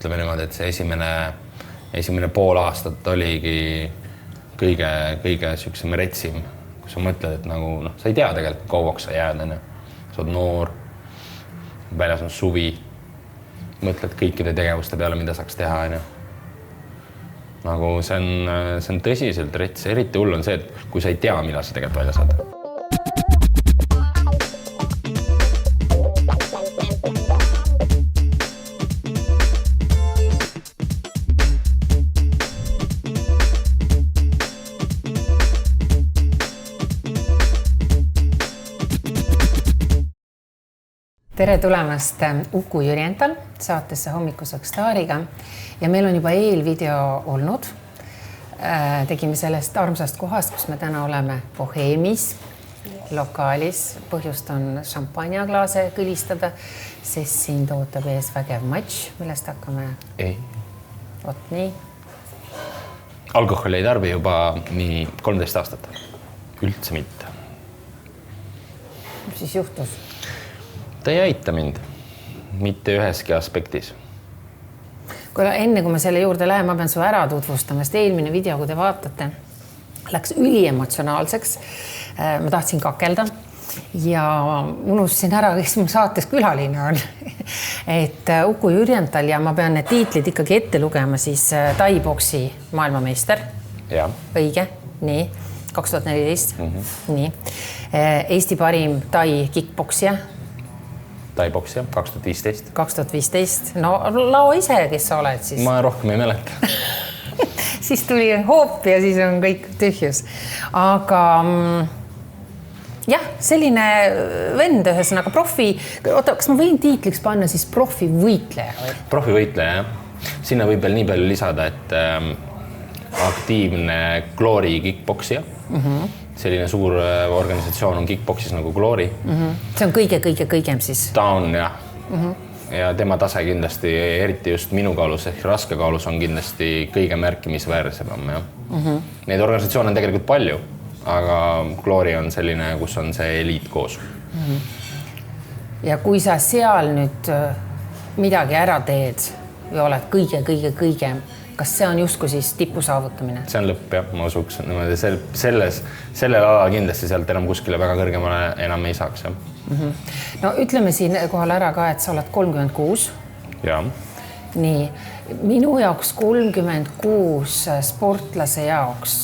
ütleme niimoodi, et see esimene pool aastat oligi kõige siuksem retsim, kui sa mõtled, et nagu sa ei tea tegelikult kauaks sa jääd, sa oled noor, väljas on suvi, mõtled kõikide tegevuste peale, mida saaks teha, nagu see on tõsiselt rets, eriti hull on see, et kui sa ei tea, millal sa tegelikult välja saad. Tere tulemast Uku Jürjental saatesse Hommikuseks staariga ja meil on juba eelvideo olnud. Tegime sellest armsast kohast, kus me täna oleme Boheemis, lokaalis. Põhjust on šampanjaklaase kõlistada, sest siin tootab ees vägev matš, millest hakkame. Ei. Vot nii. Alkoholi ei tarbi juba nii 13 aastat. Üldse mitte. Mis siis juhtus? Ta ei aita mind, mitte üheski aspektis. Enne kui me selle juurde läheme, ma pean su ära tutvustama, sest eelmine video, kui te vaatate, läks üliemotsionaalseks. Ma tahtsin kakelda ja unustasin ära, kes mu saates külaline on. Et Uku Jürjental ja ma pean need tiitlid ikkagi ette lugema, siis Tai-boksi maailmameister. Ja. Õige, nii, 2014. Nii. Eesti parim Tai kickboksija. Tai-boksija, 2015. 2015. No lao ise, kes sa oled siis? Ma rohkem ei mäleta. Siis tuli hoop ja siis on kõik tühjus. Aga jah, selline vend ühesõnaga profi. Oota, kas ma võin tiitliks panna siis profivõitleja? Või? Profivõitleja, jah. Sinna võib veel nii palju lisada, et aktiivne Glory kickboksija. Selline suur organisatsioon on kickboksis nagu Glory. See on kõigem siis? Ta on, jah. Ja tema tase kindlasti, eriti just minu kaalus ehk raske kaalus on kindlasti kõige märkimisväärsem. Neid organisatsioone on tegelikult palju, aga Glory on selline, kus on see eliit koos. Ja kui sa seal nüüd midagi ära teed või oled kõige, kas see on justkui siis tipu saavutamine? See on lõpp, jah. Ma usuks, sellel alal kindlasti sealt enam kuskile väga kõrgemale enam ei saaks. Jah. No ütleme siin kohal ära ka, et sa oled 36. Ja. Nii, minu jaoks 36 sportlase jaoks.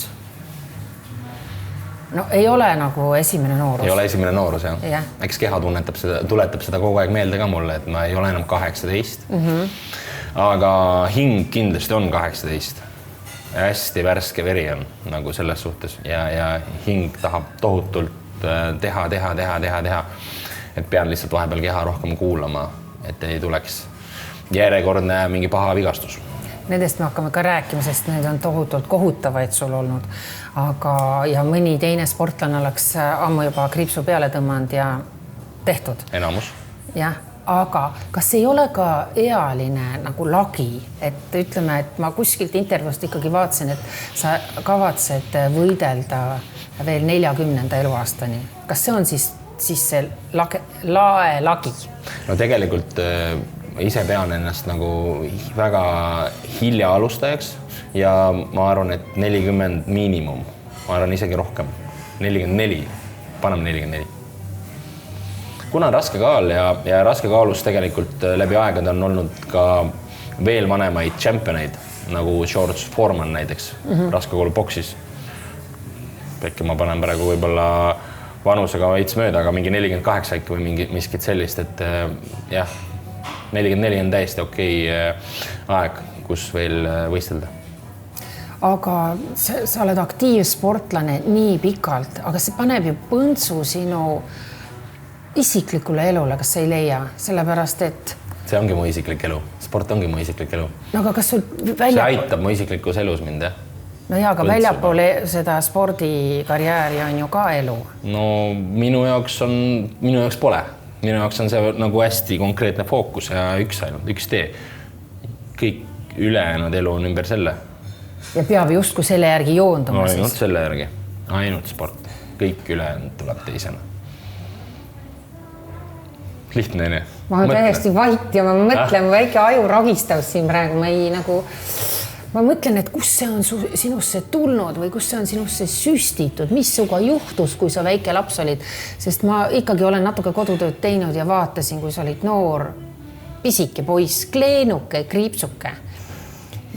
No ei ole nagu esimene noorus. Ei ole esimene noorus, jah. Ja. Eks keha tuletab seda kogu aeg meelde ka mulle, et ma ei ole enam 18. Aga hing kindlasti on 18. Hästi värske veri on nagu selles suhtes ja hing tahab tohutult teha. Et pean lihtsalt vahepeal keha rohkem kuulama, et ei tuleks järjekordne mingi paha vigastus. Nendest me hakkame ka rääkima, sest need on tohutult kohutavaid sul olnud. Ja mõni teine sportlane oleks ammu juba kriipsu peale tõmmanud ja tehtud. Enamus. Jah. Aga kas ei ole ka ealine nagu lagi, et ütleme, et ma kuskilt intervjuust ikkagi vaatasin, et sa kavatsed võidelda veel 40. eluaastani. Kas see on siis see lae lagi? No tegelikult ise pean ennast nagu väga hilja alustajaks ja ma arvan, et 40 miinimum. Ma arvan isegi rohkem. 44. Paneme 44. Kuna on raske kaal ja raske kaalus tegelikult läbi aegade on olnud ka veel vanemaid championeid, nagu George Foreman näiteks, raske kaalu boksis. Äkki ma panen praegu võibolla vanusega veits mööda, aga mingi 48 äkki või miskit sellist, et jah, 44 on täiesti okei aeg, kus veel võistelda. Aga sa oled aktiivsportlane nii pikalt, aga see paneb ju põntsu sinu isiklikule elule, kas sa ei leia? Sellepärast, et... See ongi mu isiklik elu. Sport ongi mu isiklik elu. No aga kas sul See aitab mu isiklikus elus mind, jah? No jaa, aga väljapoole seda spordikarjääri on ju ka elu. No minu jaoks pole. Minu jaoks on see nagu hästi konkreetne fookus ja üks tee. Kõik ülejäänud elu on ümber selle. Ja peab justkui selle järgi joonduma siis? Ainult selle järgi. Ainult sport. Kõik ülejäänud tuleb teisena. lihtne, on ju? Ma olen täiesti vait ja ma mõtlen, väike aju ragistab siin praegu. Ma mõtlen, et kus see on sinusse tulnud või kus see on sinusse süstitud, mis suga juhtus, kui sa väike laps olid, sest ma ikkagi olen natuke kodutööd teinud ja vaatasin, kui sa olid noor, pisike poiss, kleenuke, kriipsuke.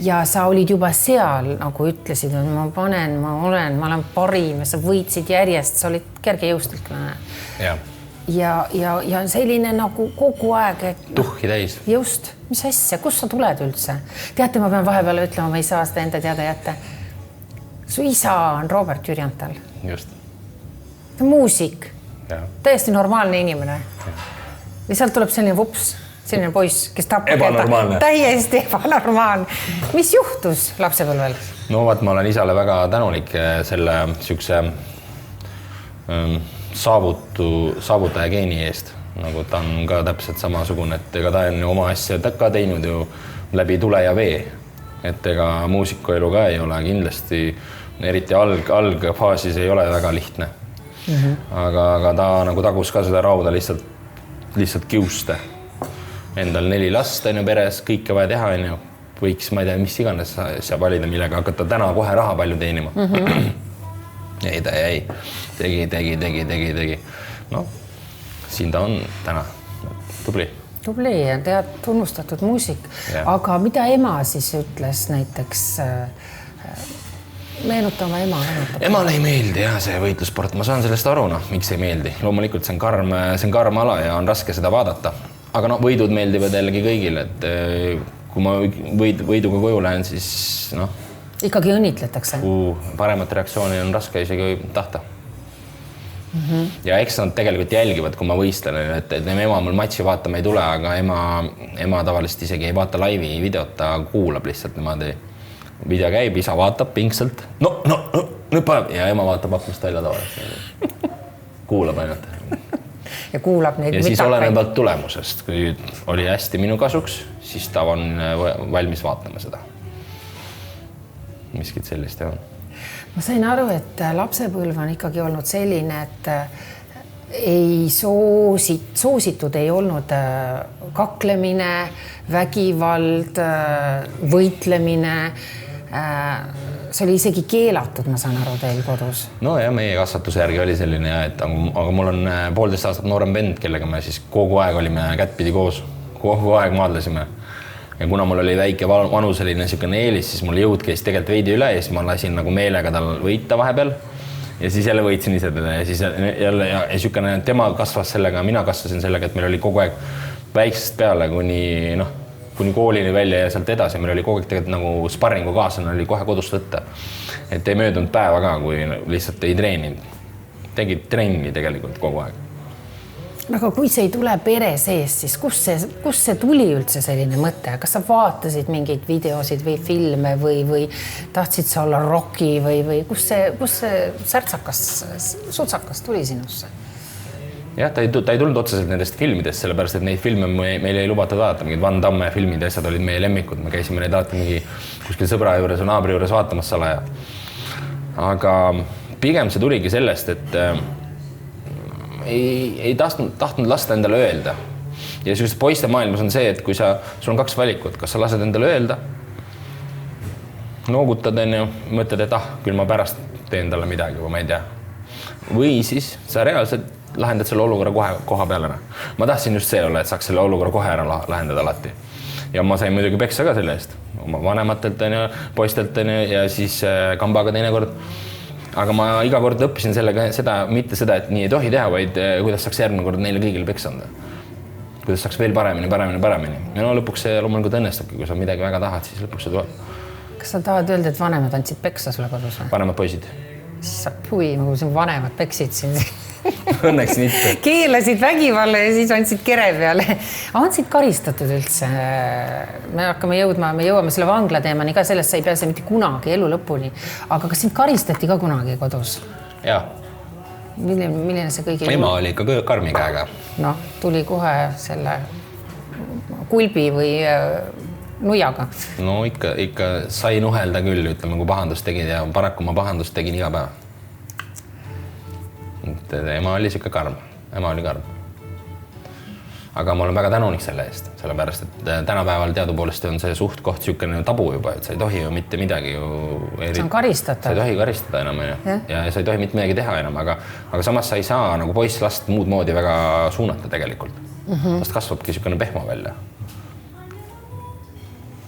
Ja sa olid juba seal, nagu ütlesid, et ma olen parim ja sa võitsid järjest, sa olid kergejõustiklane. Ja selline nagu kogu aeg. Tuhhi täis. Just, mis asja, kus sa tuled üldse? Teate, ma pean vahepeal ütlema, ma ei saa seda enda teada jätta. Su isa on Robert Jürjantal. Just. Ta on muusik. Täiesti normaalne inimene. Ja sealt tuleb selline vups. Selline poiss, kes ebanormaalne. Täiesti ebanormaalne. Mis juhtus lapsepõlvel? No vaat, ma olen isale väga tänulik selle sükse saavutaja geeni eest. Nagu ta on ka täpselt samasugune, et ega ta on oma asja ka teinud ju läbi tule ja vee. Et ega muusikuelu ka ei ole kindlasti, eriti algfaasis ei ole väga lihtne. Aga ta nagu tagus ka seda rauda lihtsalt kiuste. Endal 4 last on ju peres, kõike vaja teha on ju. Võiks, ma ei tea, mis iganes sa valida, millega hakata täna kohe raha palju teenima. Ei, ta jäi. Tegi. No, siin ta on täna. Tubli ja tead tunnustatud muusik. Aga mida ema siis ütles näiteks? Meenuta oma ema. Emale ei meeldi jah, see võitlusport. Ma saan sellest aru, miks ei meeldi. Loomulikult see on karm ala ja on raske seda vaadata. Aga võidud meeldivad jällegi kõigile, et kui ma võiduga koju lähen, siis Ikkagi õnnitletakse. Paremat reaktsiooni on raske isegi tahta. Ja eks nad tegelikult jälgivad, kui ma võistlen, et ema mul matši vaatama ei tule, aga ema tavaliselt isegi ei vaata laivi videot, ta kuulab lihtsalt niimoodi. Video käib, isa vaatab pingsalt. Ja ema vaatab aknast välja tavaliselt. Kuulab ainult. Ja kuulab neid. Ja siis olenevalt tulemusest, kui oli hästi minu kasuks, siis ta on valmis vaatama seda. Miskit sellist on. Ma sain aru, et lapsepõlv on ikkagi olnud selline, et soositud ei olnud kaklemine, vägivald, võitlemine. See oli isegi keelatud, ma saan aru teil kodus. No ja meie kasvatuse järgi oli selline, aga mul on 1,5 aastat noorem vend, kellega me siis kogu aeg olime kättpidi koos, kogu aeg maadlesime. Ja kuna mul oli väike vanuseline niisugune eelis, siis mul jõud käis tegelikult veidi üle ja siis ma lasin nagu meelega tal võita vahepeal. Ja siis jälle võitsin ise teda ja siis jälle ja niisugune tema kasvas sellega, mina kasvasin sellega, et meil oli kogu aeg väiksest peale kuni koolini välja ja sealt edasi. Meil oli kogu aeg tegelikult nagu sparringu kaaslane oli kohe kodust võtta. Et ei möödunud päeva ka, kui lihtsalt ei treeninud. Tegid trenni tegelikult kogu aeg. Aga kui see ei tule pere sees, siis kus see tuli üldse selline mõte? Kas sa vaatasid mingeid videosid või filme või tahtsid sa olla rocki või kus see sutsakas tuli sinusse? Jah, ta ei tulnud otseselt nendest filmidest, sellepärast, et neid filme meil ei lubatud vaadata. Mingid Van Damme filmid ja asjad olid meie lemmikud. Me käisime neid alati mingi kuskil sõbra juures või naabri juures vaatamas salaja. Aga pigem see tuligi sellest, et ei tahtnud lasta endale öelda. Ja sellist poiste maailmas on see, et kui sul on 2 valikut, kas sa lased endale öelda, noogutad ja mõtled, et küll ma pärast teen talle midagi või ma ei tea. Või siis sa reaalselt lahendad selle olukorra koha peale. Ma tahtsin just see olla, et saaks selle olukorra kohe ära lahendada alati. Ja ma sain muidugi peksa ka selle eest. Oma vanematelt ja poistelt ja siis kambaga teinekord. Aga ma iga kord õppisin mitte seda, et nii ei tohi teha, vaid kuidas saaks järgmine kord neile kõigile peksa anda. Kuidas saaks veel paremini. Ja lõpuks see loomulikult õnnestabki, kui sa midagi väga tahad, siis lõpuks see tuleb. Kas sa tahad öelda, et vanemad andsid peksa sulle kodus? Vanemad poisid. Siis saab huvi, nagu siin vanemad peksid siin. Õnneks mitte. Keelasid vägivalla ja siis andsid kere peale. On siit karistatud üldse? Me jõuame selle vangla teemani ka, sellest sa ei pääse mitte kunagi elu lõpuni. Aga kas sind karistati ka kunagi kodus? Jaa. Milline see kõigi... Ema oli ikka karmi käega. Tuli kohe selle kulbi või nuiaga. No ikka sai nuhelda küll, ütleme, kui pahandust tegid ja paraku ma pahandust tegin iga päev. Ema oli siuke karm. Ema oli karm. aga ma olen väga tänulik selle eest, sellepärast et tänapäeval teadupoolest on see suht koht niisugune tabu juba, et sa ei tohi ju mitte midagi ju see on karistatav. sa ei tohi karistada enam ja sa ei tohi mitte midagi teha enam, aga samas sa ei saa nagu poiss last muud moodi väga suunata tegelikult. Sest kasvabki niisugune pehmo välja.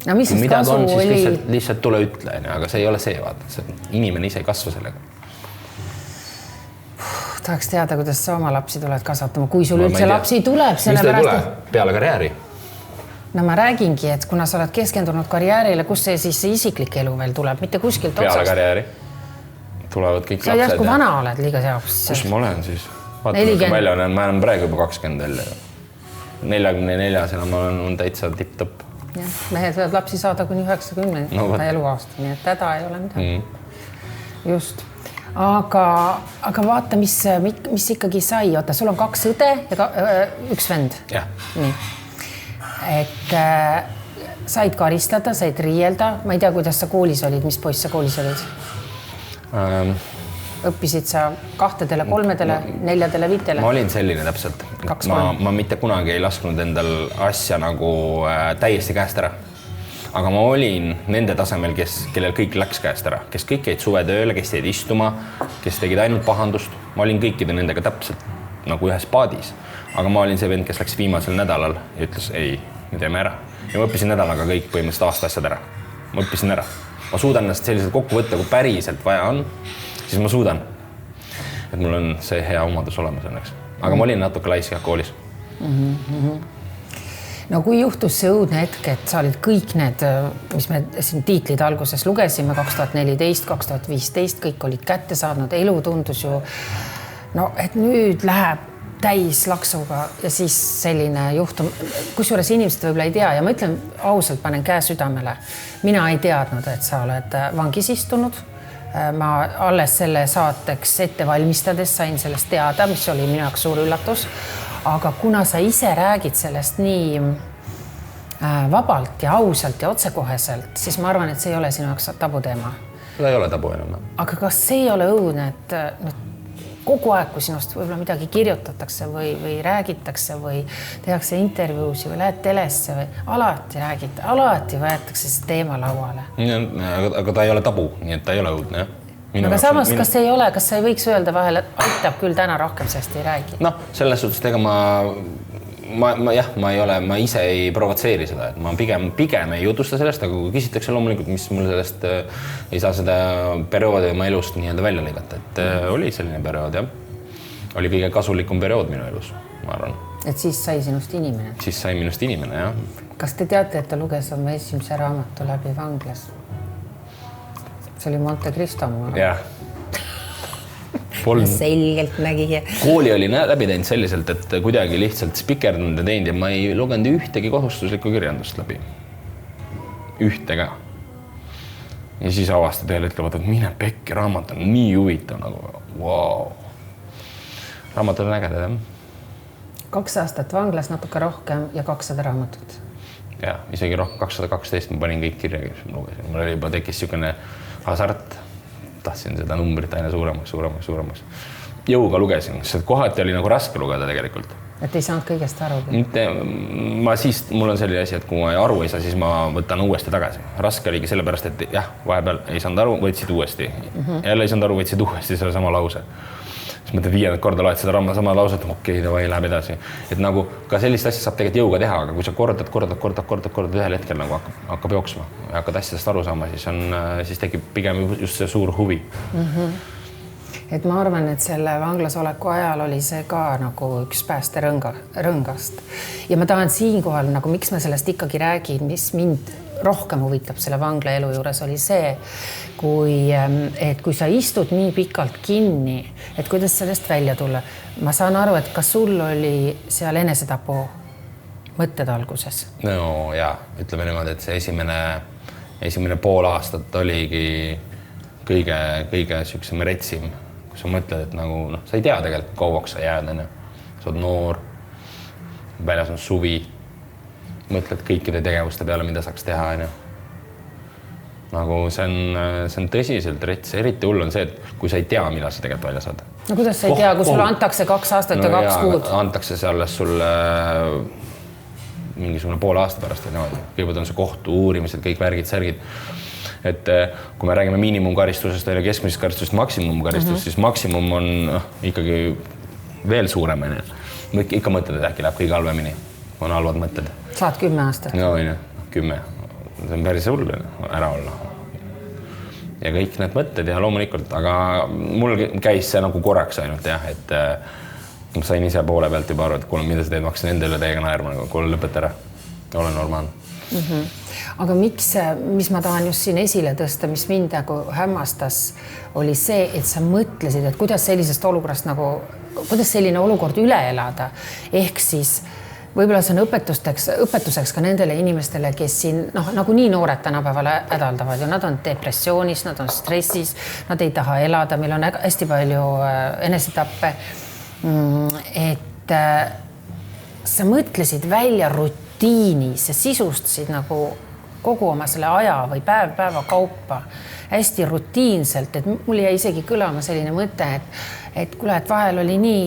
No mis siis midagi kasu on, siis oli? lihtsalt tule ütle, aga see ei ole see, vaata. Inimene ise ei kasva sellega. Tahaks teada, kuidas sa oma lapsi tuled kasvatama, kui sul üldse lapsi tuleb, sellepärast... Peale karjääri? No ma räägingi, et kuna sa oled keskendunud karjäärile, kus see siis isiklik elu veel tuleb, mitte kuskilt otsast. Peale karjääri tulevad kõik lapsed. Sa järsku vana oled liiga seoks. Kus ma olen siis? Vaata, välja olen, ma olen praegu juba 20 välja. 44-sena ma olen täitsa tipp-topp. Mehed võivad lapsi saada kuni 90 eluaasta, nii et täda ei ole midagi. Just. Aga vaata, mis ikkagi sai. Oota, sul on 2 õde ja 1 vend. Jah. Nii. Et said karistada, said riielda. Ma ei tea, kuidas sa koolis olid, mis poiss sa koolis olid? Õppisid sa 2, 3, 4, 5? Ma olin selline täpselt. Ma mitte kunagi ei lasknud endal asja nagu täiesti käest ära. Aga ma olin nende tasemel, kellel kõik läks käest ära, kes kõik jäid suvetööle, kes jäid istuma, kes tegid ainult pahandust. Ma olin kõikide nendega täpselt nagu ühes paadis. Aga ma olin see vend, kes läks viimasel nädalal ja ütles, ei, me teeme ära. Ja ma õppisin nädalaga kõik põhimõtteliselt aasta asjad ära. Ma õppisin ära. Ma suudan ennast selliselt kokku võtta, kui päriselt vaja on, siis ma suudan. Et mul on see hea omadus olemas õnneks. Aga ma olin natuke laisk koolis. No kui juhtus see õudne hetk, et sa olid kõik need, mis me siin tiitlid alguses lugesime, 2014, 2015, kõik olid kätte saanud, elu tundus ju, no et nüüd läheb täis laksuga ja siis selline juhtum, kusjuures inimesed võib-olla ei tea ja ma ütlen ausalt, panen käe südamele. Mina ei teadnud, et sa oled vangis istunud. Ma alles selle saateks ette valmistades sain sellest teada, mis oli minu jaoks suur üllatus. Aga kuna sa ise räägid sellest nii vabalt ja ausalt ja otsekoheselt, siis ma arvan, et see ei ole sinu jaoks tabuteema. See ei ole tabu enam. Aga kas see ei ole õudne, et kogu aeg, kui sinust võib-olla midagi kirjutatakse või räägitakse või tehakse intervjuusi või lähed telesse või alati võetakse see teema lauale? Aga ta ei ole tabu, nii et ta ei ole õudne, jah. Aga samas, kas sa ei võiks öelda vahel, et aitab küll täna rohkem, sest ei räägi? No, selles suhtes, ega ma ise ei provotseeri seda, et ma pigem ei jutusta sellest, aga kui küsitakse loomulikult, mis mul sellest ei saa seda perioodi oma elust nii-öelda välja lõigata, et oli selline periood, jah. Oli kõige kasulikum periood minu elus, ma arvan. Et siis sai sinust inimene? Siis sai minust inimene, jah. Kas te teate, et ta luges oma esimese raamatu läbi vanglas? See oli Monte Cristo mul. Jah. Selgelt nägi. Kooli oli läbi teinud selliselt, et kuidagi lihtsalt spikerdanud ja teinud ja ma ei lugenud ühtegi kohustuslikku kirjandust läbi. Ühtega. Ja siis avastad ühel hetkel, et mine pekki, raamat on nii huvitav nagu, wow. Raamat on ägedad, jah. 2 aastat vanglas, natuke rohkem ja 200 raamatut. Ja, isegi rohkem 212 ma panin kõik kirja, kes ma lugesin. Mul oli juba tekkis niisugune hasart. Tahtsin seda numbrit aina suuremaks. Jõuga lugesin, sest kohati oli nagu raske lugeda tegelikult. Et ei saanud kõigest aru? Mul on selline asi, et kui ma aru ei saa, siis ma võtan uuesti tagasi. Raske oligi sellepärast, et jah, vahepeal ei saanud aru, võtsid uuesti. Jälle ei saanud aru, võtsid uuesti selle sama lause. Siis mõtled 5. korda loed seda sama lauset, okei, davai, läheb edasi. Et nagu ka sellist asja saab tegelikult jõuga teha, aga kui sa kordad ühel hetkel nagu hakkab jooksma ja hakkad asjadest aru saama, siis tekib pigem just see suur huvi. Et ma arvan, et selle vanglas oleku ajal oli see ka nagu üks pääste rõngast. Ja ma tahan siinkohal, nagu miks ma sellest ikkagi räägin, mis mind rohkem huvitab selle vangla elu juures oli see, kui sa istud nii pikalt kinni, et kuidas sellest välja tulla. Ma saan aru, et kas sul oli seal enesetapu mõtted alguses? No jaa, ütleme niimoodi, et see esimene pool aastat oligi kõige süksem retsim, kui sa mõtled, et nagu, sa ei tea tegelikult kauaks sa jääd, sa oled noor, väljas on suvi, mõtled kõikide tegevuste peale, mida saaks teha. Nagu see on tõsiselt rets, eriti hull on see, et kui sa ei tea, millal sa tegelikult välja saad. No kuidas sa ei tea, kui sulle antakse 2 aastat ja 2 kuud? Antakse see alles sulle mingisugune poole aasta pärast või niimoodi. Kõigepealt on see kohtu uurimised, kõik värgid, särgid. Et kui me räägime miinimumkaristusest või keskmisest karistusest maksimumkaristusest, siis maksimum on ikkagi veel suurem. Ikka mõtled, et äkki läheb kõige halvemini. On halvad mõtted. Saad 10 aastat? No, 10. See on päris hull ära olla. Ja kõik need mõtted ja loomulikult, aga mul käis see nagu korraks ainult jah, et ma sain ise poole pealt juba aru, et kuule, mida sa teed, ma hakkasin endale täiega naerma, kuule lõpeta ära, ole normaalne. Aga mis ma tahan just siin esile tõsta, mis mind nagu hämmastas, oli see, et sa mõtlesid, et kuidas sellisest olukorrast nagu, kuidas selline olukord üle elada, ehk siis võib-olla see on õpetuseks ka nendele inimestele, kes siin nagu nii noored tänapäeval hädaldavad ja nad on depressioonis, nad on stressis, nad ei taha elada, meil on hästi palju enesetappe. Et sa mõtlesid välja rutiini, sa sisustasid nagu kogu oma selle aja või päeva kaupa hästi rutiinselt, et mul jäi isegi kõlama selline mõte, et kuule, et vahel oli nii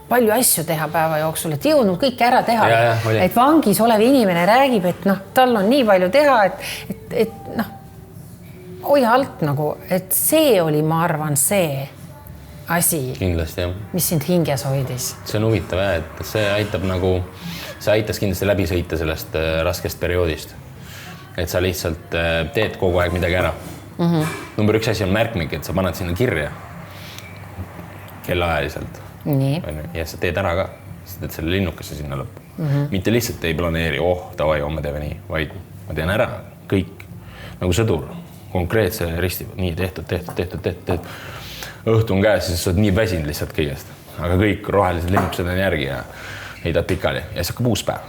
palju asju teha päeva jooksul, et jõudnud kõik ära teha. Et vangis olev inimene räägib, et tal on nii palju teha, et hoia alt nagu, et see oli, ma arvan, see asi, kindlasti, jah. Mis sind hinges hoidis. See on huvitav, et see aitas kindlasti läbi sõita sellest raskest perioodist. Et sa lihtsalt teed kogu aeg midagi ära. Number 1 asi on märkmik, et sa paned sinna kirja kellaajaliselt. Nii. Ja sa teed ära ka, sa teed selle linnukese sinna lõppu. Mitte lihtsalt ei planeeri, davai, homme teeme nii, vaid ma teen ära kõik nagu sõdur, konkreetse risti, nii tehtud. Õhtu on käes, siis sa oled nii väsinud lihtsalt kõigest, aga kõik rohelised linnukesed on järgi ja heidad pikali ja siis hakkab uus päev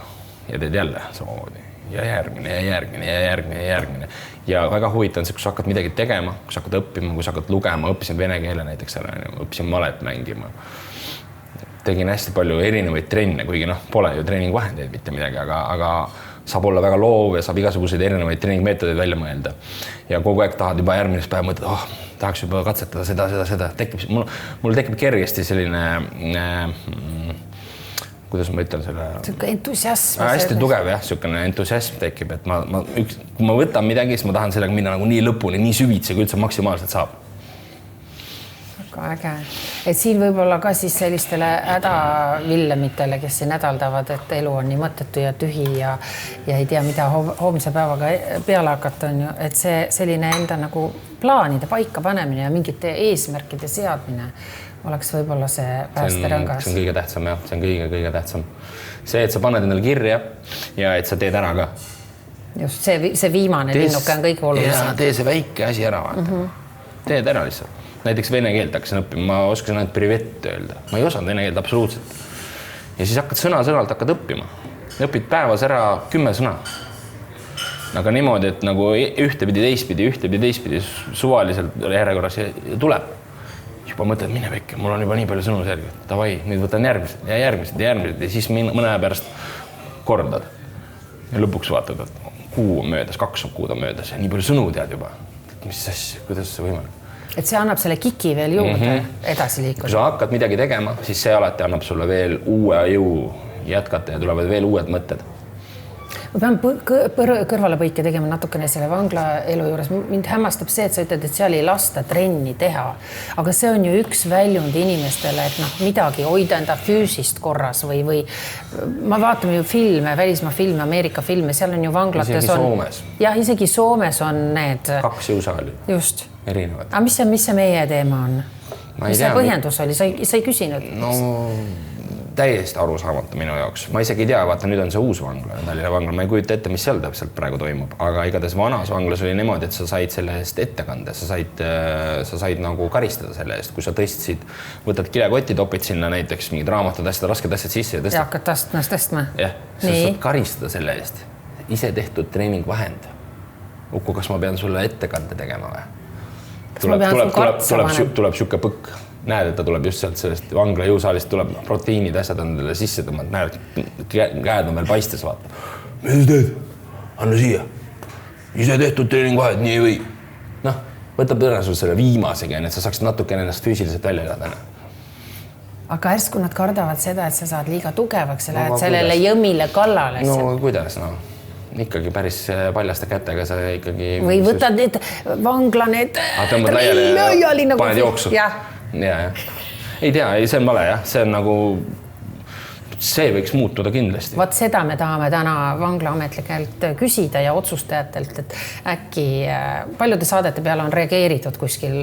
ja teed jälle samamoodi ja järgmine. Ja väga huvitav on see, kui sa hakkad midagi tegema, kui sa hakkad õppima, kui sa hakkad lugema, õppisin vene keele näiteks ära, õppisin malet mängima. Tegin hästi palju erinevaid trenne, kuigi pole ju treeningvahendeid mitte midagi, aga saab olla väga loov ja saab igasuguseid erinevaid treeningmeetodeid välja mõelda. Ja kogu aeg tahad juba järgmines päev mõtled, tahaks juba katsetada seda. Mul tekib kergesti selline, kuidas ma ütlen selle... Entusiasm. Hästi tugev, jah, selline entusiasm tekib, et kui ma võtan midagi, siis ma tahan sellega minna nagu nii lõpuni, nii süvitsi, kui üldse maksimaalselt saab. Äge. Et siin võib-olla ka siis sellistele hädavillemitele, kes siin hädaldavad, et elu on nii mõttetu ja tühi ja ei tea, mida homse päevaga peale hakata on ju, et see selline enda nagu plaanide paika panemine ja mingite eesmärkide seadmine oleks võib-olla see päästerõngas. See on kõige tähtsam, jah. See on kõige tähtsam. See, et sa paned endale kirja ja et sa teed ära ka. Just see viimane linnuke on kõige olulisem. Tee see väike asi ära, vaata. Teed ära lihtsalt. Näiteks vene keelt hakkasin õppima, ma oskasin ainult privet öelda. Ma ei osanud vene keelt absoluutselt. Ja siis hakkad sõna-sõnalt hakkad õppima. Õpid päevas ära 10 sõna. Aga niimoodi, et nagu ühtepidi, teistpidi, suvaliselt järjekorras tuleb. Juba mõtled, mine pekki, mul on juba nii palju sõnu selge. Davai, nüüd võtan järgmised ja siis mõne aja pärast kordad. Ja lõpuks vaatad, et kuu on möödas, 2 kuud on möödas ja nii palju sõnu tead juba. Mis asja, kuidas see võimalik? Et see annab selle kiki veel juurde edasi liikuda. Kui sa hakkad midagi tegema, siis see alati annab sulle veel uue jõu jätkata ja tulevad veel uued mõtted. Ma pean kõrvalepõike tegema natukene selle vangla elu juures. Mind hämmastab see, et sa ütled, et seal ei lasta trenni teha. Aga see on ju üks väljund inimestele, et midagi hoida enda füüsist korras või ma vaatame ju filme, välismaa filme, Ameerika filme, seal on ju vanglates isegi Soomes. Jah, isegi Soomes on need 2 jõusaali. Just. Erinevad. Aga mis see meie teema on? Mis see põhjendus oli? Sa ei küsinud? No täiesti arusaamatu minu jaoks. Ma isegi ei tea, vaata nüüd on see uus vangla, Tallinna vangla. Ma ei kujuta ette, mis seal täpselt praegu toimub, aga igatahes vanas vanglas oli niimoodi, et sa said selle eest ettekande, sa said nagu karistada selle eest, kui sa tõstsid, võtad kilekoti, topid sinna näiteks mingid raamatud, rasked asjad sisse ja tõstad. Ja hakkad tõstma. Jah, sa saad karistada selle eest. Ise tehtud treeningvahend. Uku, kas ma pean sulle ettekande tegema või? Tuleb siuke põkk. Näed, et ta tuleb just sealt sellest vangla jõusaalist, tuleb proteiinid, asjad on talle sisse tõmmanud. Näed, käed on veel paistes, vaata. Mis teed? Anna siia. Ise tehtud treeningvahed, nii või? Võtab tõenäoliselt selle viimasega, et sa saaksid natuke ennast füüsiliselt välja elada. aga ärsku nad kardavad seda, et sa saad liiga tugevaks ja lähed sellele jõmile kallale. No kuidas, no? Ikkagi päris paljaste kätega sa ikkagi... Või võtad need vangla, need... Tõmbad laiali ja paned jooksu. Ja. Ei tea, see on vale, jah. See on nagu... See võiks muutuda kindlasti. Vaat seda me tahame täna vanglaametlikelt küsida ja otsustajatelt, et äkki paljude saadete peale on reageeritud kuskil,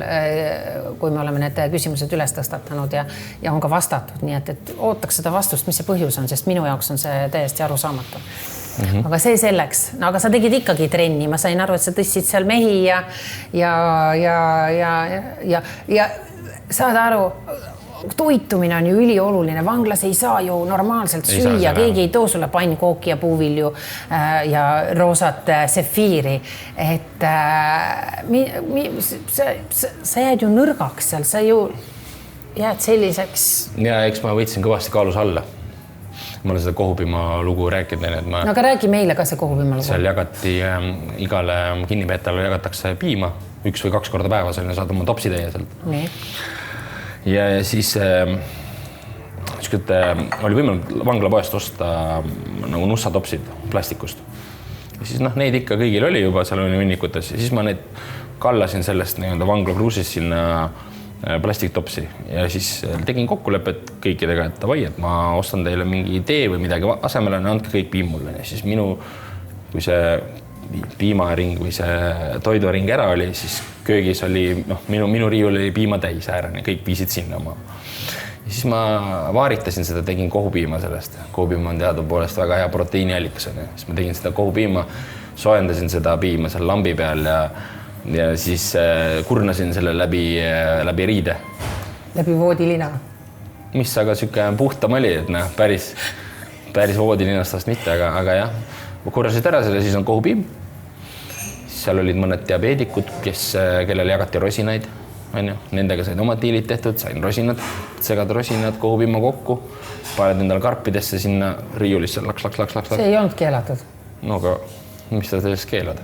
kui me oleme need küsimused üles tõstatanud ja on ka vastatud. Nii et ootaks seda vastust, mis see põhjus on, sest minu jaoks on see täiesti arusaamatu. Aga see selleks. No, aga sa tegid ikkagi trenni. Ma sain aru, et sa tõstsid seal mehi ja saad aru... Toitumine on ju ülioluline. Vanglas ei saa ju normaalselt süüa. Keegi ei too sulle pannkooki ja puuvilju ja roosat sefiiri. Et sa jääd ju nõrgaks seal. Sa ju jääd selliseks... Ja eks ma võtsin kõvasti kaalus alla. Ma olen seda Kohupima lugu rääkinud. No aga räägi meile ka see Kohupima lugu. Seal jagati, igale kinnipeetale jagatakse piima 1 või 2 korda päevas, saad oma topsitäie sealt. Nii. Ja siis oli võimalik vanglapoest osta nagu nussatopsid plastikust. Ja siis neid ikka kõigil oli juba, seal oli hunnikutes. Ja siis ma neid kallasin sellest vangla kruusis sinna plastiktopsi. Ja siis tegin kokkulepet kõikidega, et davai, et ma ostan teile mingi tee või midagi asemele, andke kõik piim mulle. Ja siis kui see piimaring või see toiduring ära oli, siis köögis oli, minu riiul oli piima täis äärani, kõik viisid sinna oma. Ja siis ma vaaritasin seda, tegin kohupiima sellest. Kohupiima on teadupoolest väga hea proteiiniallikas. Siis ma tegin seda kohupiima, soojendasin seda piima seal lambi peal ja siis kurnasin selle läbi riide. Läbi voodilina? Mis aga siuke puhtam oli, et päris voodilinast vast mitte, aga jah. Ma kurrasid ära selle, siis on kohupiim. Seal olid mõned diabeedikud, kellele jagati rosinaid. Nendega said oma diilid tehtud, sain rosinad, segad rosinad, kohupiima kokku, paned endale karpidesse sinna riiulisse, laks. See ei olnud keelatud? No aga mis ta sellest keelad?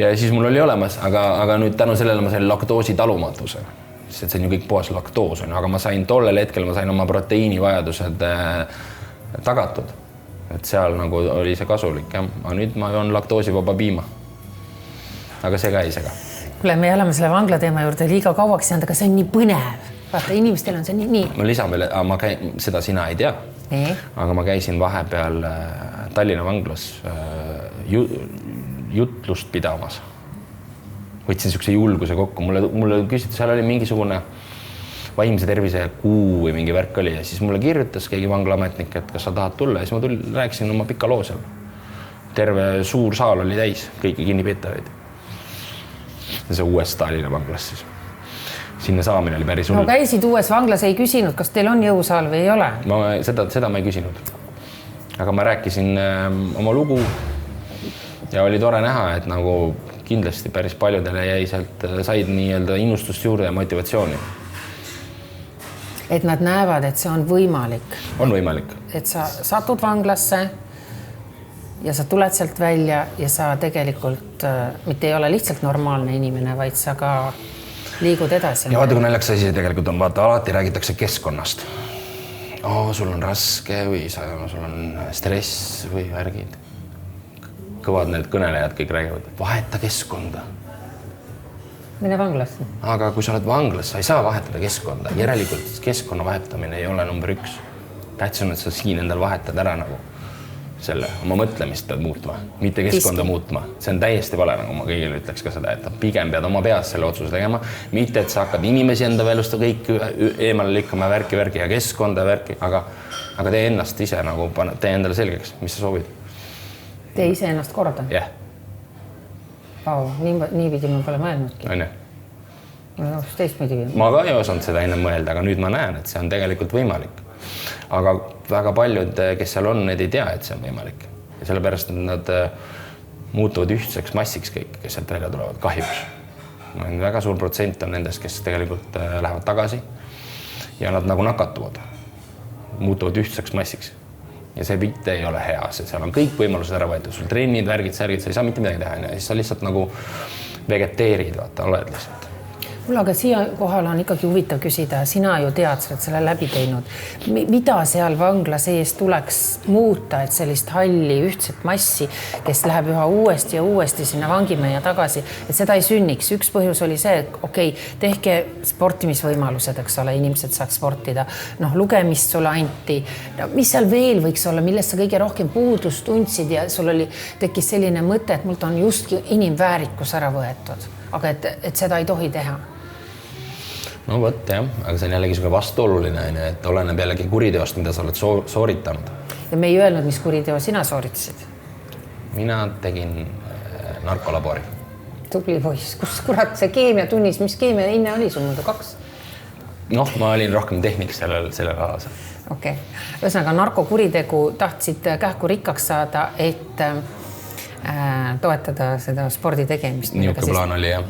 Ja siis mul oli olemas, aga nüüd tänu sellele ma sain laktoosi talumatuse. See on ju kõik puhas laktoos, aga ma sain tollel hetkel, oma proteiinivajadused tagatud. Et seal nagu oli see kasulik, jah. Aga nüüd ma joon laktoosivaba piima. Aga see ka ei sega. Kuule, me oleme selle vangla teema juurde liiga kauaks jäänud, aga see on nii põnev. Vaata, inimestel on see nii. No lisan veel, seda sina ei tea. Nii? Aga ma käisin vahepeal Tallinna vanglas jutlust pidamas. Võtsin siukse julguse kokku. Mulle küsiti, seal oli mingisugune vaimse tervise kuu või mingi värk oli ja siis mulle kirjutas keegi vanglaametnik, et kas sa tahad tulla ja siis ma rääkisin oma pika loo seal. Terve suur saal oli täis, kõiki kinnipeetavaid. See uues Tallinna vanglas siis. Sinna saamine oli päris hull. No käisid uues vanglas, ei küsinud, kas teil on jõusaal või ei ole? Seda ma ei küsinud. Aga ma rääkisin oma lugu ja oli tore näha, et nagu kindlasti päris paljudele said nii-öelda innustust juurde ja motivatsiooni. Et nad näevad, et see on võimalik. On võimalik. Et sa satud vanglasse ja sa tuled sealt välja ja sa tegelikult mitte ei ole lihtsalt normaalne inimene, vaid sa ka liigud edasi. Ja vaata, kui näljaks asi tegelikult on, vaata, alati räägitakse keskkonnast. Sul on raske või sul on stress või värgid. Kõvad need kõnelejad kõik räägivad, vaheta keskkonda. Mine vanglasse. Aga kui sa oled vanglas, sa ei saa vahetada keskkonda. Järelikult keskkonna vahetamine ei ole number 1. Tähtis on, et sa siin endal vahetad ära nagu selle oma mõtlemist pead muutma, mitte keskkonda muutma. See on täiesti vale, nagu ma kõigile ütleks ka seda, et pigem pead oma peas selle otsuse tegema, mitte et sa hakkad inimesi enda veelust kõik eemale likkama värki ja keskkonda värki, aga tee ennast ise nagu, tee endale selgeks, mis sa soovid. Tee ise ennast korda? Jah. Niipidi ma pole mõelnudki. On jah? No, teistpidi. Ma ka ei osanud seda enne mõelda, aga nüüd ma näen, et see on tegelikult võimalik. Aga väga paljud, kes seal on, need ei tea, et see on võimalik. Ja sellepärast nad muutuvad ühtseks massiks kõik, kes sealt välja tulevad kahjuks. Väga suur protsent on nendest, kes tegelikult lähevad tagasi ja nad nagu nakatuvad, muutuvad ühtseks massiks. Ja see pilt ei ole hea, seal on kõik võimalused ära võetud, sul trennid, värgid, särgid, sa ei saa mitte midagi teha, ja siis sa lihtsalt nagu vegeteerid, vaata, oled lihtsalt. Kuule, aga siia kohal on ikkagi huvitav küsida, sina ju tead, sa oled selle läbi teinud. Mida seal vangla sees tuleks muuta, et sellist halli ühtset massi, kes läheb üha uuesti ja uuesti sinna vangimeja tagasi, et seda ei sünniks? Üks põhjus oli see, okei, tehke sportimisvõimalused, eks ole, inimesed saaks sportida, lugemist sulle anti. Mis seal veel võiks olla, millest sa kõige rohkem puudust tundsid ja sul tekkis selline mõte, et mult on justki inimväärikus ära võetud, aga et seda ei tohi teha? No võt, jah, aga see on jällegi selline vastuoluline, et oleneb jällegi kuriteost, mida sa oled sooritanud. Ja me ei öelnud, mis kuriteo sina sooritasid? Mina tegin narkolabori. Tubli poiss, kus kurat see keemiatunnis, mis keemia hinne oli sul muidu 2? Ma olin rohkem tehnik sellel alasel. Okei. Ühesõnaga narkokuritegu tahtsid kähku rikkaks saada, et toetada seda spordi tegemist. Niuke plaan oli, jah.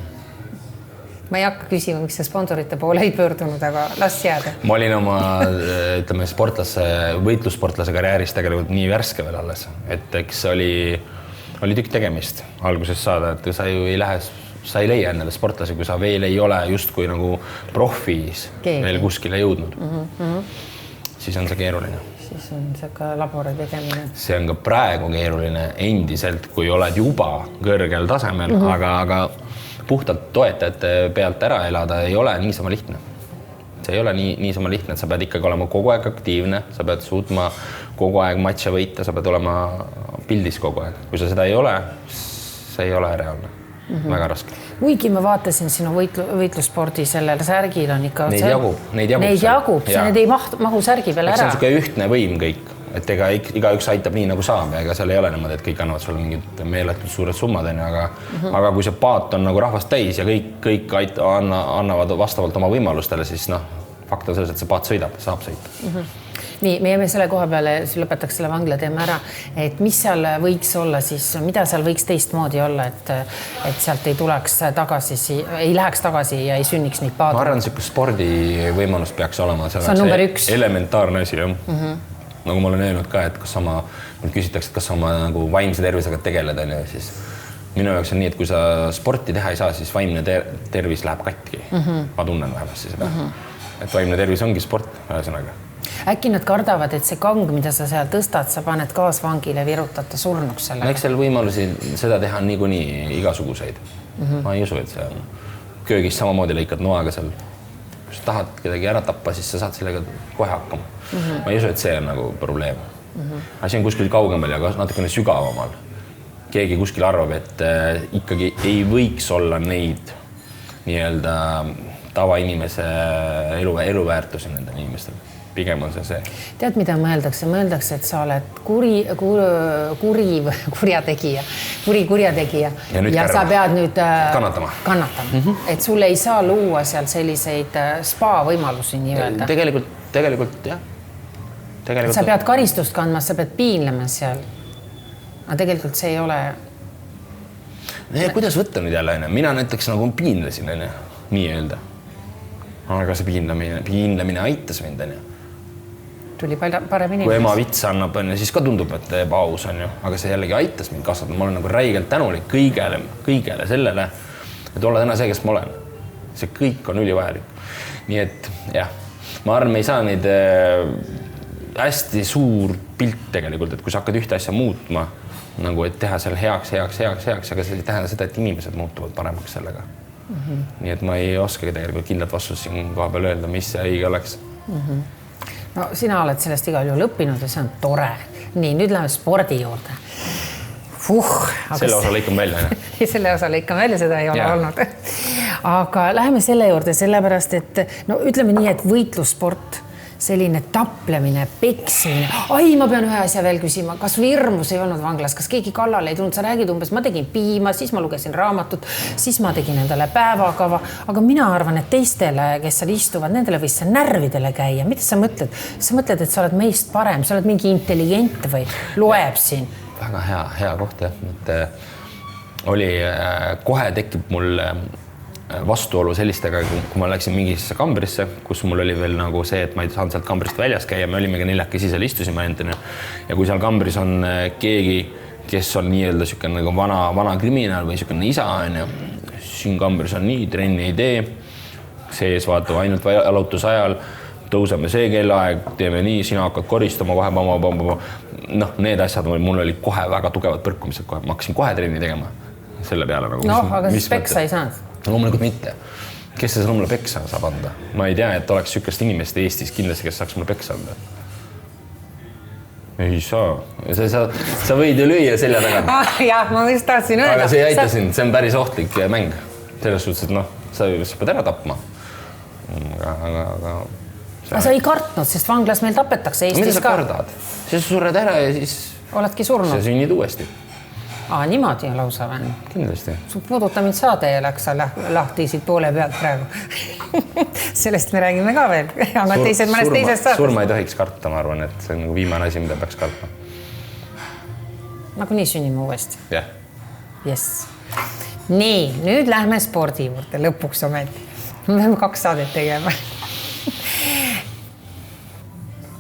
Ma ei hakka küsima, miks see sponsorite poole ei pöördunud, aga las jääda. Ma olin oma, ütleme, võitlussportlase karjäärist tegelikult nii värske veel alles, et eks oli tükk tegemist alguses saada, et sa ju sa ei leia endale sportlasi, kui sa veel ei ole justkui nagu profis veel kuskile jõudnud. Siis on see keeruline. Siis on see ka labori tegemine. See on ka praegu keeruline endiselt, kui oled juba kõrgel tasemel, aga puhtalt toetajate pealt ära elada ei ole niisama lihtne. See ei ole niisama lihtne, et sa pead ikkagi olema kogu aeg aktiivne, sa pead suutma kogu aeg matše võita, sa pead olema pildis kogu aeg. Kui sa seda ei ole, see ei ole reaalne. Väga raske. Kuigi ma vaatasin sinu võitlusspordi sellel särgil on ikka... Neid jagub. Need ei mahu särgi peale ära. See on selline ühtne võim kõik. Et igaüks aitab nii nagu saab ja ega seal ei ole niimoodi, et kõik annavad sulle mingid meeletud suured summad, aga kui see paat on nagu rahvast täis ja kõik annavad vastavalt oma võimalustele, siis fakt on selles, et see paat saab sõita. Nii, me jääme selle koha peale, lõpetaks selle vangla teeme ära, et mis seal võiks olla siis, mida seal võiks teistmoodi olla, et sealt ei tuleks tagasi, ei läheks tagasi ja ei sünniks neid paadu? Ma arvan, et spordivõimalus peaks olema. See on number 1. Elementaarne asi, jah. Nagu ma olen öelnud ka, et mul küsitakse, et kas oma nagu vaimse tervisega tegeled, siis minu jaoks on nii, et kui sa sporti teha ei saa, siis vaimne tervis läheb katki. Ma tunnen vähemasti seda. Et vaimne tervis ongi sport, ühesõnaga. Äkki nad kardavad, et see kang, mida sa seal tõstad, sa paned kaasvangile, virutad ta surnuks sellega? Eks seal võimalusi seda teha niikuinii igasuguseid. Ma ei usu, et see on köögis samamoodi lõikad noaga seal. Kui sa tahad kedagi ära tappa, siis sa saad sellega kohe hakkama. Ma ei usu, et see on nagu probleem. Asi on kuskil kaugemal ja natukene sügavamal. Keegi kuskil arvab, et ikkagi ei võiks olla neid nii-öelda tavainimese eluväärtusi nendel inimestel. Pigem on see. Tead, mida mõeldakse? Mõeldakse, et sa oled kurjategija ja sa pead nüüd kannatama. Et sul ei saa luua seal selliseid spa võimalusi nii öelda. Tegelikult, jah. Sa pead karistust kandma, sa pead piinlema seal. Aga tegelikult see ei ole... Kuidas võtta nüüd jälle? Mina näiteks nagu piinlesin, nii öelda. Aga see piinlemine aitas mind, tuli parem inimene. Kui ema vits annab, siis ka tundub, et aus on ju, aga see jällegi aitas mind kasvada. Ma olen nagu räigelt tänulik kõigele sellele, et olla täna see, kes ma olen. See kõik on ülivajalik. Nii et jah, ma arvan, me ei saa neid hästi suur pilt tegelikult, et kui sa hakkad ühte asja muutma, nagu et teha seal heaks, aga see ei tähenda seda, et inimesed muutuvad paremaks sellega. Nii et ma ei oskagi tegelikult kindlat vastust siin koha peal öelda, mis see õige oleks. No sina oled sellest igal juhul õppinud ja see on tore. Nii, nüüd läheme spordi juurde. Selle osa lõikame välja. Selle osa lõikame välja, seda ei ole olnud. Aga läheme selle juurde, sellepärast, et ütleme nii, et võitlussport, selline taplemine, peksimine. Ai, ma pean ühe asja veel küsima. Kas virmus ei olnud vanglas? Kas keegi kallale ei tulnud? Sa räägid umbes, ma tegin piima, siis ma lugesin raamatut, siis ma tegin endale päevakava. Aga mina arvan, et teistele, kes seal istuvad, nendele võis see närvidele käia. Mida sa mõtled? Sa mõtled, et sa oled meist parem, sa oled mingi intelligent või loeb siin? Väga hea koht, jah. Kohe tekib mul vastuolu sellistega, kui ma läksin mingisse kambrisse, kus mul oli veel nagu see, et ma ei saanud sealt kambrist väljas käia, me olimegi 4 seal istusime endine. Ja kui seal kambris on keegi, kes on nii-öelda selline nagu vana kriminaal või selline isa, siin kambris on nii, trenni ei tee, sees, vaata ainult jalutuse ajal, tõuseme see kellaaeg, teeme nii, sina hakkad koristama kohe, noh, need asjad, mul olid kohe väga tugevad põrkumised, kohe ma hakkasin kohe trenni tegema selle peale. Nagu, aga siis peksa ei saanud? Loomulikult mitte. Kes see mulle peksa saab anda? Ma ei tea, et oleks sükest inimest Eestis kindlasti, kes saaks mulle peksa anda. Ei saa. Sa võid ju lüüa selja tagant. Jah, ma vist tahtsin öelda. Aga see ei aita sind, see on päris ohtlik mäng. Selles suhtes, et noh, sa pead ära tapma. Aga sa ei kartnud, sest vanglas meil tapetakse Eestis ka. Mida sa kardad? Sa sured ära ja siis... Oledki surnud? Sa sünnid uuesti. Niimoodi lausa või? Kindlasti. Su puudutamid saade ja läks lahti siit poole pealt praegu. Sellest me räägime ka veel. Aga teised mõnest teisest saates. Surma ei tohiks karta, ma arvan, et see on nagu viimane asi, mida peaks kartma. Nagu nii sünnime uuesti. Jah. Yes. Nii, nüüd lähme spordi juurde lõpuks ometi. Me peame 2 saadet tegema.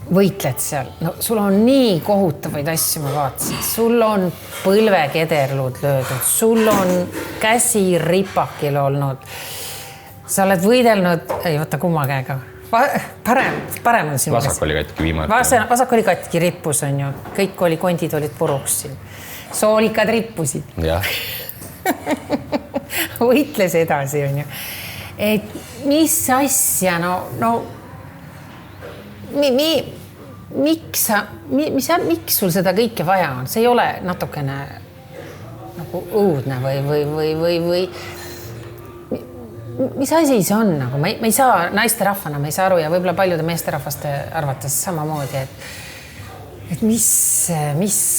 Võitled seal, no sul on nii kohutavaid asju, ma vaatasin, sul on põlvekederlud löödud, sul on käsi ripakil olnud, sa oled võidelnud, ei võta kumma käega, parem on sinu vasak oli katki viimane. Vasak oli katki, rippus on ju, kõik kondid olid puruks siin, soolikad rippusid. Jah. Võitles edasi on ju, et mis asja, miks sul seda kõike vaja on? See ei ole natukene nagu õudne või mis asi see on? Nagu me ei saa naisterahvana, me ei saa aru ja võib-olla paljude meesterahvaste arvates samamoodi, et mis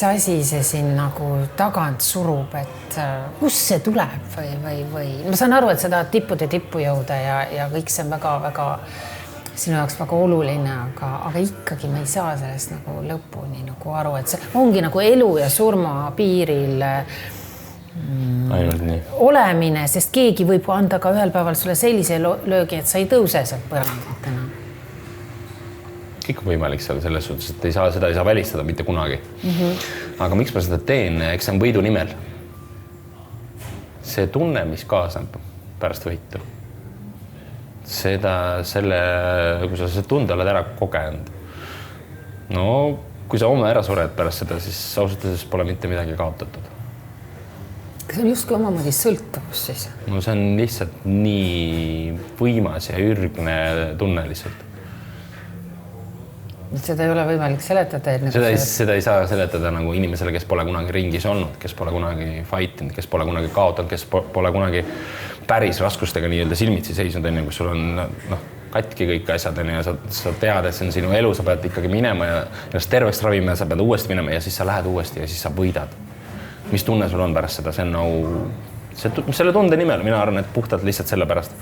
asi see siin nagu tagant surub, et kust see tuleb või ma saan aru, et sa tahad tippu jõuda ja kõik see on väga-väga sinu jaoks väga oluline, aga ikkagi me ei saa sellest nagu lõpuni nagu aru, et see ongi nagu elu ja surma piiril ainult nii. Olemine, sest keegi võib anda ka ühel päeval sulle sellise löögi, et sa ei tõuse sealt põrandalt enam. Kõik on võimalik seal selles suhtes, et seda ei saa välistada mitte kunagi. Aga miks ma seda teen? Eks see on võidu nimel. See tunne, mis kaasneb pärast võitu. Kui sa see tunde oled ära kogenud. No, kui sa homme ära sured pärast seda, siis ausutades pole mitte midagi kaotatud. Kas on justkui omamoodi sõltuvus siis? No see on lihtsalt nii võimas ja ürgne tunne lihtsalt. Seda ei ole võimalik seletada. Seda ei saa seletada nagu inimesele, kes pole kunagi ringis olnud, kes pole kunagi fightinud, kes pole kunagi kaotanud, kes pole kunagi päris raskustega nii-öelda silmitsi seisnud, enne kui sul on katki kõik asjad ja sa tead, et see on sinu elu, sa pead ikkagi minema ja ennast terveks ravima ja sa pead uuesti minema ja siis sa lähed uuesti ja siis sa võidad. Mis tunne sul on pärast seda? See on nagu selle tunde nimel, mina arvan, et puhtalt lihtsalt selle pärast.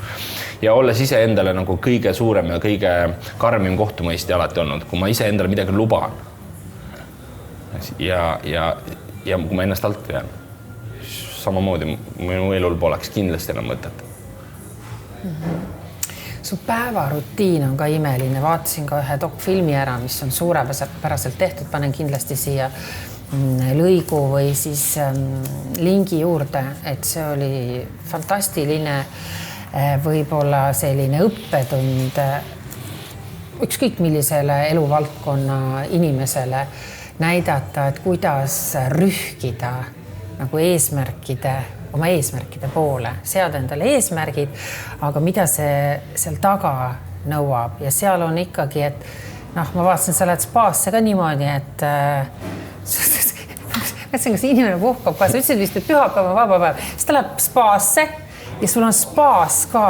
Ja olles ise endale nagu kõige suurem ja kõige karmim kohtumõisti alati olnud, kui ma ise endale midagi luban ja kui ma ennast alt jään, samamoodi minu elul poleks kindlasti enam mõtet. Su päevarutiin on ka imeline. Vaatasin ka ühe dokfilmi ära, mis on suurepäraselt tehtud. Panen kindlasti siia lõigu või siis lingi juurde, et see oli fantastiline, võib-olla selline õppetund ükskõik millisele eluvaldkonna inimesele näidata, et kuidas rühkida nagu oma eesmärkide poole, seada endale eesmärgid, aga mida see seal taga nõuab ja seal on ikkagi, et ma vaatasin, sa lähed spaasse ka niimoodi, et mõtlesin, kas inimene puhkab ka, sa ütlesid vist, et pühapäev on vaba päev, siis ta läheb spaasse ja sul on spaas ka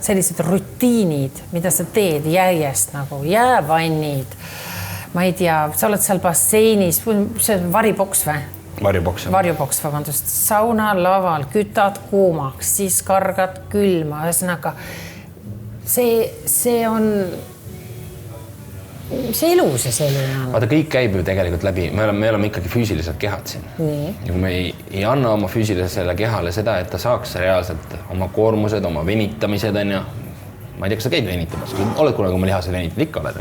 sellised rutiinid, mida sa teed järjest nagu jäävannid. Ma ei tea, sa oled seal basseinis, see on variboks või? Varjuboks, vabandust. Sauna laval, kütad kuumaks, siis kargad külma. Ühesõnaga, see on see elu see selline on. Vaata, kõik käib ju tegelikult läbi. Me oleme ikkagi füüsilised kehad siin. Nii. Ja kui me ei anna oma füüsilisele kehale seda, et ta saaks reaalselt oma koormused, oma venitamised, ma ei tea, kas sa käid venitamas, oled kunagi oma lihase venitanud, ikka oled,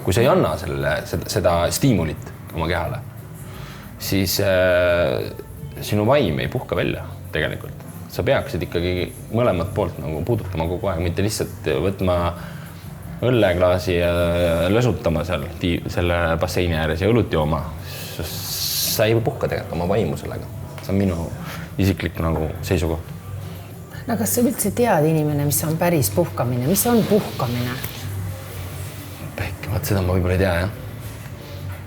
kui sa ei anna seda stiimulit oma kehale, siis sinu vaim ei puhka välja tegelikult. sa peaksid ikkagi mõlemat poolt nagu puudutama kogu aeg, mitte lihtsalt võtma õlleklaasi ja lösutama seal selle basseini ääres ja õlut jooma. Sa ei puhka tegelikult oma vaimu sellega. See on minu isiklik nagu seisukoht. No kas sa üldse tead inimene, mis on päris puhkamine? Mis on puhkamine? Päike, vaat seda ma võib-olla ei tea, jah.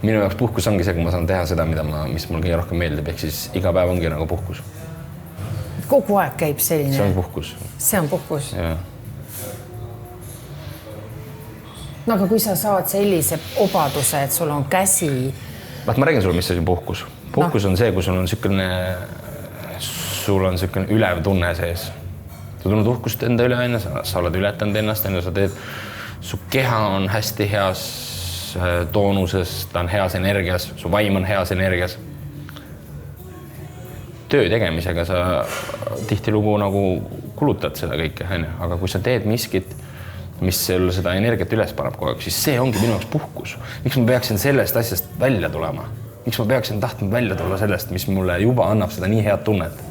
Minu jaoks puhkus ongi see, kui ma saan teha seda, mis mul kõige rohkem meeldib, ehk siis iga päev ongi nagu puhkus. Kogu aeg käib selline? See on puhkus. See on puhkus? Jah. No aga kui sa saad sellise obaduse, et sul on käsi... Vaat ma räägin sulle, mis see puhkus. Puhkus on see, kui sul on sükene ülev tunne sees. Sa tunned uhkust enda üle, sa oled ületanud ennast, sa teed, su keha on hästi heas toonuses, ta on heas energias, su vaim on heas energias. Töö tegemisega sa tihtilugu nagu kulutad seda kõike, aga kui sa teed miskit, mis sulle seda energiat üles paneb kogu aeg, siis see ongi minu jaoks puhkus. Miks ma peaksin sellest asjast välja tulema? Miks ma peaksin tahtnud välja tulla sellest, mis mulle juba annab seda nii head tunnet?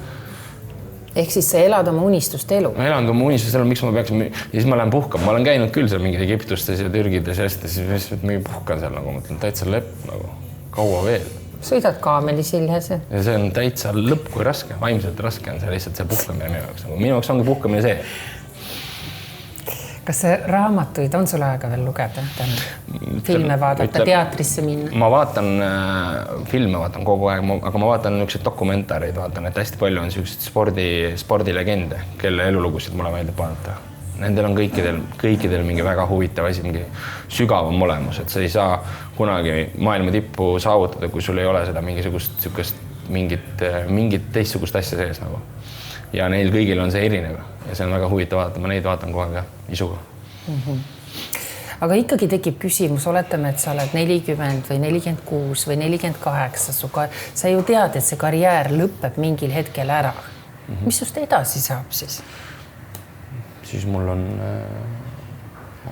Ehk siis sa elad oma unistust elu? Ma elan oma unistust elu, miks ma peaksin... Ja siis ma lähen puhkama. Ma olen käinud küll seal mingid Egiptustes ja Türgides ja siis mingi puhkan seal, nagu mõtlen, täitsa lepp, nagu kaua veel. Sõidad kaameli siljas? Ja see on täitsa lõpp, kui raske, vaimselt raske on see lihtsalt see puhkamine minu jaoks. Minu jaoks ongi puhkamine see. Kas raamatuid on sul aega veel lugeda? Filme vaadata, teatrisse minna? Ma vaatan filme, vaatan kogu aeg, aga ma vaatan niisugused dokumentaarid, vaatan, et hästi palju on niisugused spordilegende, kelle elulugusid mulle meeldib vaadata. Nendel on kõikidel mingi väga huvitav asi, mingi sügavam olemus, et sa ei saa kunagi maailma tippu saavutada, kui sul ei ole seda mingit teistsugust asja sees nagu. Ja neil kõigil on see erinev ja see on väga huvitav vaadata, ma neid vaatan kogu aeg isuga. Aga ikkagi tekib küsimus, oletame, et sa oled 40 või 46 või 48, sa ju tead, et see karjäär lõpeb mingil hetkel ära. Mis just edasi saab siis? Siis mul on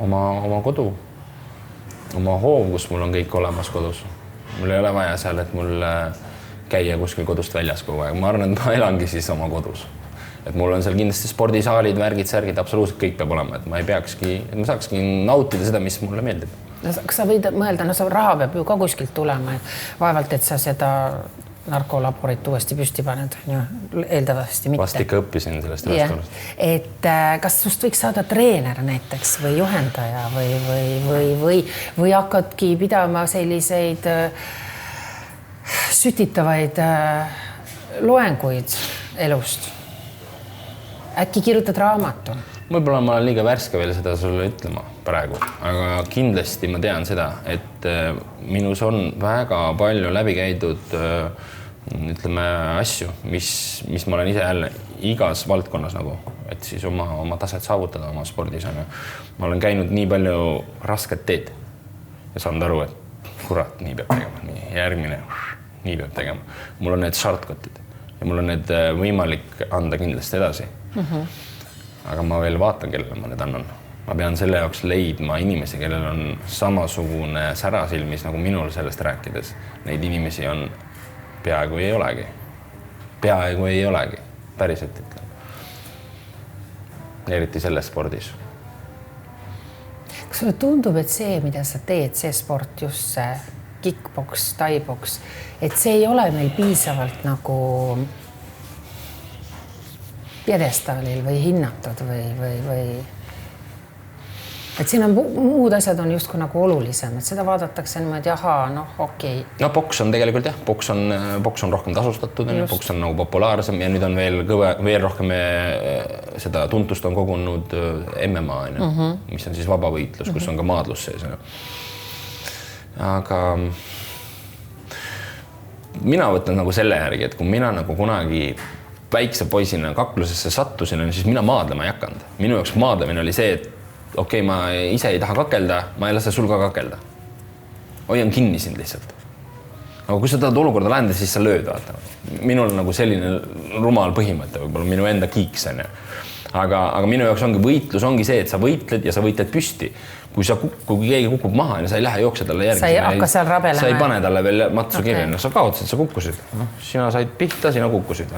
oma kodu, oma hoov, kus mul on kõik olemas kodus. Mul ei ole vaja seal, et mul käia kuskil kodust väljas kogu aeg. Ma arvan, et ma elangi siis oma kodus. Et mul on seal kindlasti spordisaalid, värgid, särgid, absoluutselt kõik peab olema, et ma saakski nautida seda, mis mulle meeldib. Kas sa võid mõelda, no raha peab ju ka kuskilt tulema, vaevalt, et sa seda narkolaborit uuesti püsti paned, eeldavasti mitte. Vast ikka õppisin sellest üheskonast. Et kas sust võiks saada treener näiteks või juhendaja või hakkadki pidama selliseid sütitavaid loenguid elust? Äkki kirjutad raamatu? Võib-olla ma olen liiga värske veel seda sulle ütlema praegu, aga kindlasti ma tean seda, et minus on väga palju läbi käidud asju, mis ma olen ise jälle igas valdkonnas nagu, et siis oma taset saavutada oma spordis. Ma olen käinud nii palju rasket teed ja saanud aru, et kurat, nii peab tegema, järgmine, nii peab tegema. Mul on need shortcutid ja mul on need võimalik anda kindlasti edasi. Aga ma veel vaatan, kellele ma need annan. Ma pean selle jaoks leidma inimesi, kellel on samasugune sära silmis nagu minul sellest rääkides. Neid inimesi on peaaegu ei olegi. Peaaegu ei olegi. Päriselt ütlen. Eriti selles spordis. Kas sulle tundub, et see, mida sa teed, see sport, just see kickboks, taiboks, et see ei ole meil piisavalt nagu pjedestaalil või hinnatud või et siin on muud asjad on justkui nagu olulisem, et seda vaadatakse niimoodi, okei. No boks on tegelikult jah, boks on rohkem tasustatud, boks on nagu populaarsem ja nüüd on veel rohkem seda tuntust on kogunud MMA, mis on siis vabavõitlus, kus on ka maadlus sees. Aga mina võtan nagu selle järgi, et kui mina nagu kunagi väikse poisina kaklusesse sattusin, siis mina maadlema ei hakanud. Minu jaoks maadlemine oli see, et okei, ma ise ei taha kakelda, ma ei lase sul ka kakelda. Hoian kinni sind lihtsalt. Aga kui sa tahad olukorda lahendada, siis sa lööd, vaata. Minul on nagu selline rumal põhimõte, võib-olla minu enda kiiks on. Aga minu jaoks ongi võitlus, ongi see, et sa võitled ja sa võitled püsti. kui keegi kukub maha ja sa ei lähe jookse talle järgi. Sa ei hakka seal rabelema. Sa ei pane talle veel matsu kirja, sa kaotasid, sa kukkusid. Sina said pihta, sina kukkusid.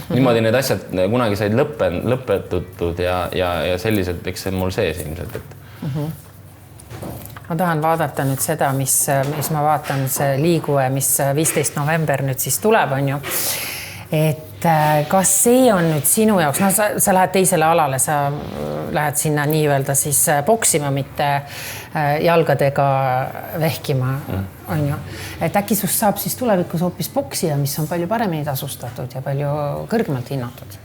Niimoodi need asjad kunagi said lõpetatud ja sellised, eks see mul sees ilmselt, et Ma tahan vaadata nüüd seda, mis ma vaatan see liiguja, mis 15. november nüüd siis tuleb, on ju. Et kas see on nüüd sinu jaoks, no sa lähed teisele alale, sa lähed sinna nii-öelda siis boksima, mitte jalgadega vehkima, on ju. Et äkki sust saab siis tulevikus hoopis boksija, mis on palju paremini tasustatud ja palju kõrgemalt hinnatud.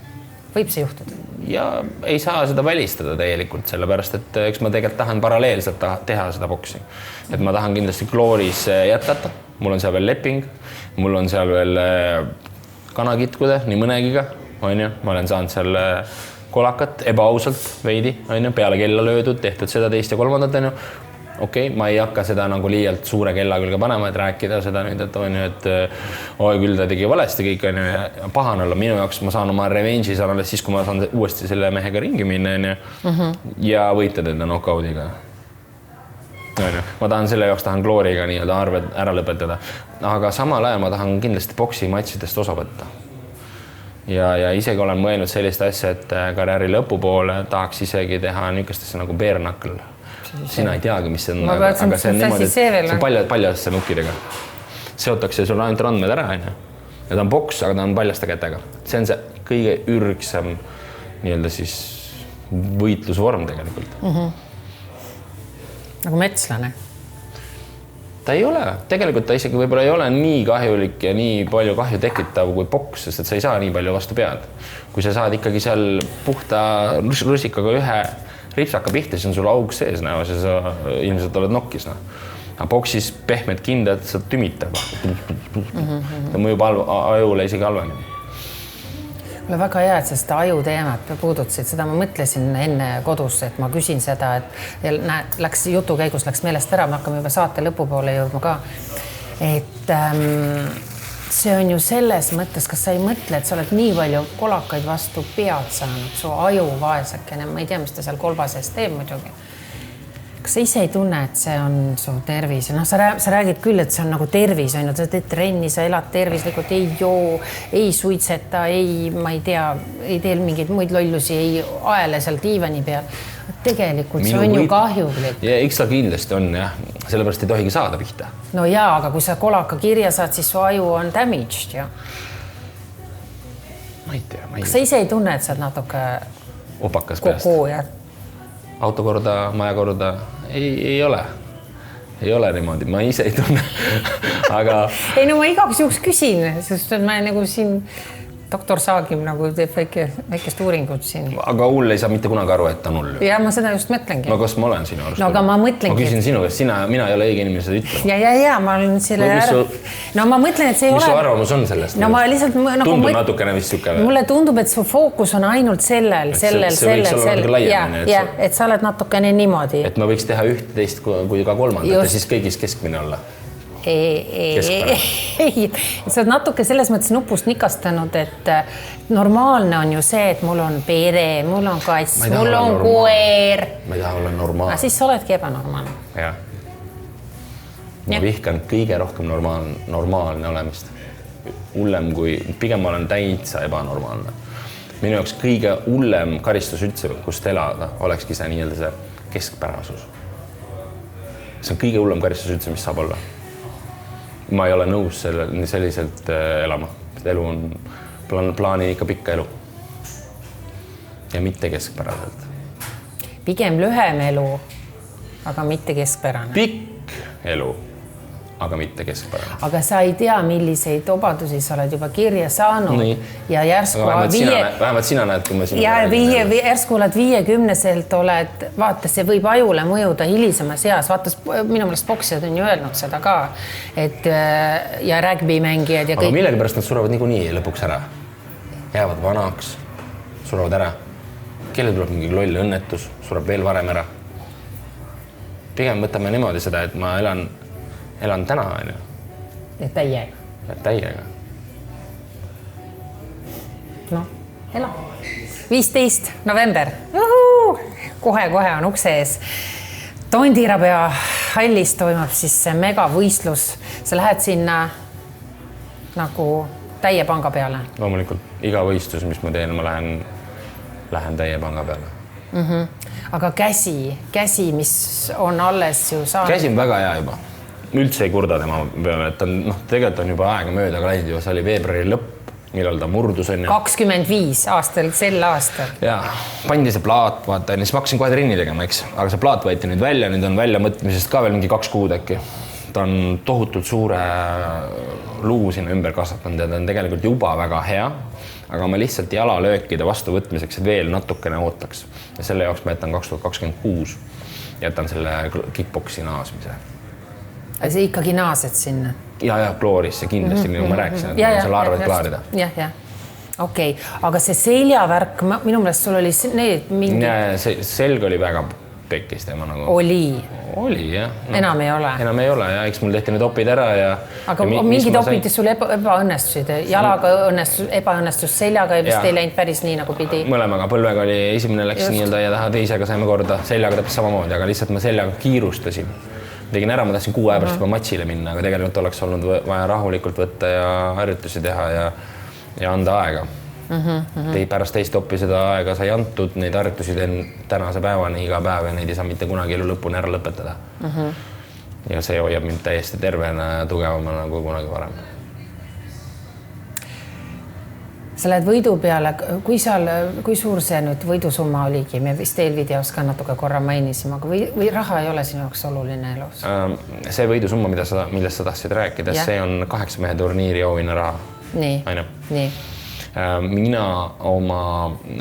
Võib see juhtuda? Ja ei saa seda välistada täielikult, sellepärast, et eks ma tegelikult tahan paralleelselt teha seda boksi. Et ma tahan kindlasti Glooris jätkata, mul on seal veel leping, mul on seal veel kanakitkude, nii mõnegiga, on ju, ma olen saanud seal kolakat ebaausalt veidi, on ju, peale kella löödud, tehtud seda teist ja kolmandat, on ju. Okei, ma ei hakka seda nagu liialt suure kella külge panema, et rääkida seda nüüd, et on ju, et oi, küll ta tegi valesti kõik, on ju, pahan olla minu jaoks, ma saan oma revenge'i saan alles siis, kui ma saan uuesti selle mehega ringi minna, on ju, ja võita teda knockoudiga. Ma tahan selle jaoks, tahan Glooriga nii-öelda arved ära lõpetada, aga samal ajal ma tahan kindlasti boksi matsidest osa võtta. Ja isegi olen mõelnud sellist asja, et karjääri lõpupoole tahaks isegi teha niisugustesse nagu bare knuckle. Sina ei teagi, mis see on, aga see on niimoodi, see on paljasse nukkidega. Seotakse sul ainult randmed ära, on ju. Ja ta on boks, aga ta on paljaste kätega. See on see kõige ürgsam nii-öelda siis võitlusvorm tegelikult. Nagu metslane? Ta ei ole. Tegelikult ta isegi võib-olla ei ole nii kahjulik ja nii palju kahju tekitav kui boks, sest et sa ei saa nii palju vastu pead. Kui sa saad ikkagi seal puhta rusikaga ühe ripsaka pihta, siis on sul aug sees näos ja sa ilmselt oled nokkis. Aga boksis pehmed kindad, sa tümitad. Ta mõjub ajule isegi halvemini. Mulle väga hea, et sa seda aju teemat puudutasid, seda ma mõtlesin enne kodus, et ma küsin seda, et läks jutu käigus, läks meelest ära, me hakkame juba saate lõpupoole jõudma ka. Et see on ju selles mõttes, kas sa ei mõtle, et sa oled nii palju kolakaid vastu pead saanud, su aju vaesakene, ma ei tea, mis ta seal kolbases teeb muidugi. Kas sa ise ei tunne, et see on su tervis? No, sa räägid küll, et see on nagu tervis, on ju, sa teed trenni, sa elad tervislikult, ei joo, ei suitseta, ma ei tea, ei teel mingeid muid lollusi, ei aele seal diivani peal. Tegelikult see on ju kahjulik. Ja eks ta kindlasti on, jah. Sellepärast ei tohigi saada pihta. No jaa, aga kui sa kolaka kirja saad, siis su aju on damaged, ja? Ma ei tea. Kas sa ise ei tunne, et sa oled natuke opakas peast? Autokorda, majakorda ei ole. Ei ole niimoodi, ma ise ei tunne. Aga ei, no ma igaks juhuks küsin, sest ma nagu siin doktor Saagim nagu teeb väikest uuringut siin. Aga hull ei saa mitte kunagi aru, et ta on hull. Ja ma seda just mõtlengi. No kas ma olen sinu arust? No aga ma mõtlengi. Ma küsin sinu, kas mina ei ole õige inimene seda ütlema. Ja, ma olen selle ära. No ma mõtlen, et see ei ole. Mis su arvamus on sellest? No ma lihtsalt tundub natukene vist süke. Mulle tundub, et su fookus on ainult sellel. Ja, et sa oled natukene niimoodi. Et ma võiks teha ühte teist kui ka kolmandat ja siis kõigis keskmine olla. Ei, sa oled natuke selles mõttes nupust nikastanud, et normaalne on ju see, et mul on pere, mul on kass, mul on koer. Ma ei taha olla normaalne. Siis sa oledki ebanormaalne. Jah. Ma vihkan kõige rohkem normaalne olemist. Hullem kui, pigem ma olen täitsa ebanormaalne. Minu jaoks kõige hullem karistus üldse, kust elada, olekski see nii-öelda see keskpärasus. See on kõige hullem karistus üldse, mis saab olla. Ma ei ole nõus selliselt elama. Elu on, plaanin ikka pikka elu. Ja mitte keskpäraselt. Pigem lühem elu, aga mitte keskpärane. Pikk elu, aga mitte keskpärane. Aga sa ei tea, milliseid obadusi sa oled juba kirja saanud. Nii. Ja järsku vähemalt sina näed, kui ma sinu järsku oled 50-selt oled, vaata, see võib ajule mõjuda hilisemas eas. Vaata, minu meelest boksijad on ju öelnud seda ka, et ja rugbymängijad ja kõik. Aga millegi pärast nad surevad niikuinii lõpuks ära. Jäävad vanaks, surevad ära. Kelle tuleb mingi loll õnnetus, sureb veel varem ära. Pigem võtame niimoodi seda, et ma elan täna, on ju. Ja täiega. Ja täiega. No, ela. 15. november. Kohe on ukse ees. Tondirabea hallis toimub siis see megavõistlus. Sa lähed sinna nagu täie panga peale. Loomulikult, iga võistlus, mis ma teen, ma lähen täie panga peale. Aga käsi, mis on alles ju saanud. Käsi on väga hea juba. Üldse ei kurda tema peale, et tegelikult on juba aega mööda ka läinud juba, see oli veebruari lõpp, millal ta murdus on. 25 aastal, sel aastal. Ja, pandi see plaat, vaata, siis ma hakkasin kohe trenni tegema, eks, aga see plaat võeti nüüd välja, nüüd on väljamõtmisest ka veel mingi 2 kuud äkki. Ta on tohutult suure luu sinna ümber kasvatanud ja ta on tegelikult juba väga hea, aga ma lihtsalt jalalöökide vastuvõtmiseks veel natukene ootaks. Ja selle jaoks ma jätan 2026, jätan selle kickboksi naasmise. Aga see ikkagi naased sinna? Ja kloorisse kindlasti, nagu ma rääkisin, et ma selle arved klaarida. Jah. Okei, aga see seljavärk, minu meelest sul oli need mingi... Selg oli väga pekkis tema nagu. Oli, jah. Enam ei ole? Enam ei ole ja eks mul tehti need opid ära ja... Aga mingid opid sul ebaõnnestusid? Jalaga ebaõnnestus, seljaga vist ei läinud päris nii nagu pidi? Mõlemaga, põlvega oli esimene läks nii-öelda ja taha teisega saime korda. Seljaga täpselt samamoodi, aga lihtsalt ma seljaga kiirustasin. Tegin ära, ma tahtsin 6 aja pärast juba matšile minna, aga tegelikult oleks olnud vaja rahulikult võtta ja harjutusi teha ja anda aega. Pärast teist oppi seda aega sai antud, neid harjutusi teen tänase päevani iga päev ja neid ei saa mitte kunagi elu lõpuni ära lõpetada. Ja see hoiab mind täiesti tervena ja tugevama nagu kunagi varem. Sa lähed võidu peale, kui suur see nüüd võidusumma oligi? Me vist eelvideos ka natuke korra mainisime, aga või raha ei ole sinu jaoks oluline elus? See võidusumma, millest sa tahtsid rääkida, see on 8 mehe turniiri auhinna raha. Nii. Mina oma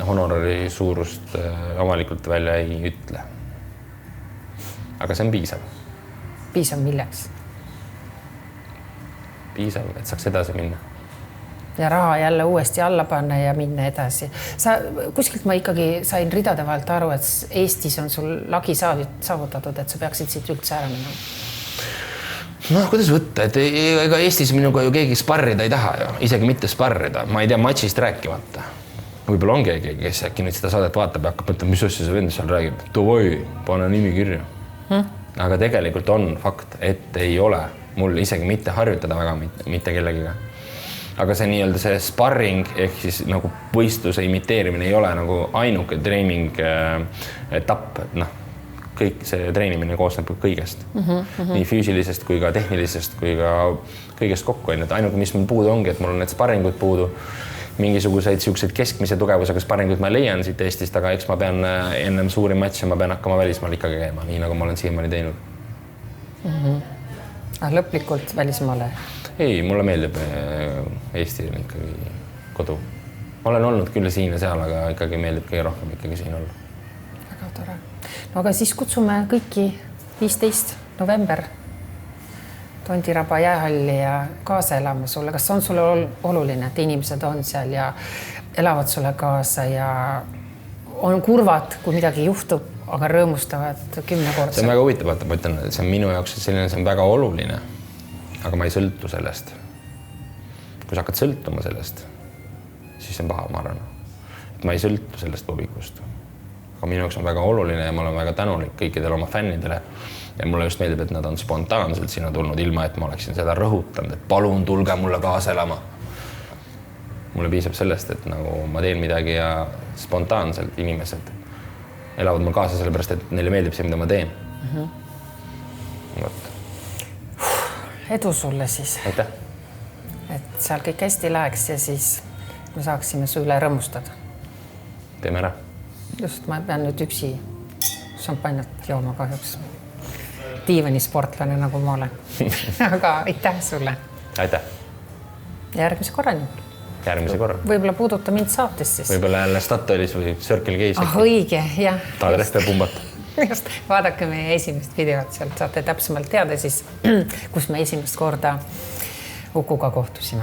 honorari suurust avalikult välja ei ütle. Aga see on piisav. Piisav milleks? Piisav, et saaks edasi minna. Ja raha jälle uuesti alla panna ja minna edasi. Kuskilt ma ikkagi sain ridade vahelt aru, et Eestis on sul lagi saavutatud, et sa peaksid siit üldse ära minna. Kuidas võtta, et ega Eestis minuga ju keegi sparrida ei taha ju, isegi mitte sparrida. Ma ei tea matšist rääkimata. Võib-olla on keegi, kes äkki nüüd seda saadet vaatab ja hakkab mõtlema, mis asja see vend seal räägib. Tovoi, pane nimi kirja. Aga tegelikult on fakt, et ei ole mul isegi mitte harjutada väga mitte kellegiga. Aga see nii-öelda see sparring ehk siis nagu võistluse imiteerimine ei ole nagu ainuke treening etapp, et kõik see treenimine koosneb kõigest. Nii füüsilisest kui ka tehnilisest kui ka kõigest kokku. Ainuke, mis mul puudu ongi, et mul on need sparringud puudu, mingisuguseid siukseid keskmise tugevusega sparringud ma leian siit Eestist, aga eks ma pean ennem suuri matše, ma pean hakkama välismaal ikkagi käima, nii nagu ma olen siiamaani teinud. Lõplikult välismaale? Ei, mulle meeldib Eesti on ikkagi kodu. Ma olen olnud küll siin ja seal, aga ikkagi meeldib kõige rohkem ikkagi siin olla. Väga tore. No aga siis kutsume kõiki 15. november Tondiraba jäähalli ja kaasa elama sulle. Kas on sulle oluline, et inimesed on seal ja elavad sulle kaasa ja on kurvad, kui midagi juhtub, aga rõõmustavad 10 korda? See on väga huvitav, ma ütlen, see on minu jaoks selline, see on väga oluline. Aga ma ei sõltu sellest. Kui sa hakkad sõltuma sellest, siis see on paha, ma arvan. Et ma ei sõltu sellest publikust. Aga minu jaoks on väga oluline ja ma olen väga tänulik kõikidele oma fännidele. Ja mulle just meeldib, et nad on spontaanselt sinna tulnud, ilma et ma oleksin seda rõhutanud, et palun tulge mulle kaasa elama. Mulle piisab sellest, et nagu ma teen midagi ja spontaanselt inimesed elavad mul kaasa sellepärast, et neile meeldib see, mida ma teen. Edu sulle siis. Aitäh. Et seal kõik hästi läheks ja siis me saaksime su üle rõõmustada. Teeme ära. Just, ma pean nüüd üksi šampanjat jooma kahjuks. Diivani sportlane nagu ma olen. Aga aitäh sulle. Aitäh. Järgmise korrani. Järgmise korra. Võib-olla puuduta mind saates siis. Võib-olla jälle Statoilis või Circle K-s. Õige, jah. Taadreste pumbata. Just, vaadake meie esimest videot, sealt saate täpsemalt teada siis, kus me esimest korda Ukuga kohtusime.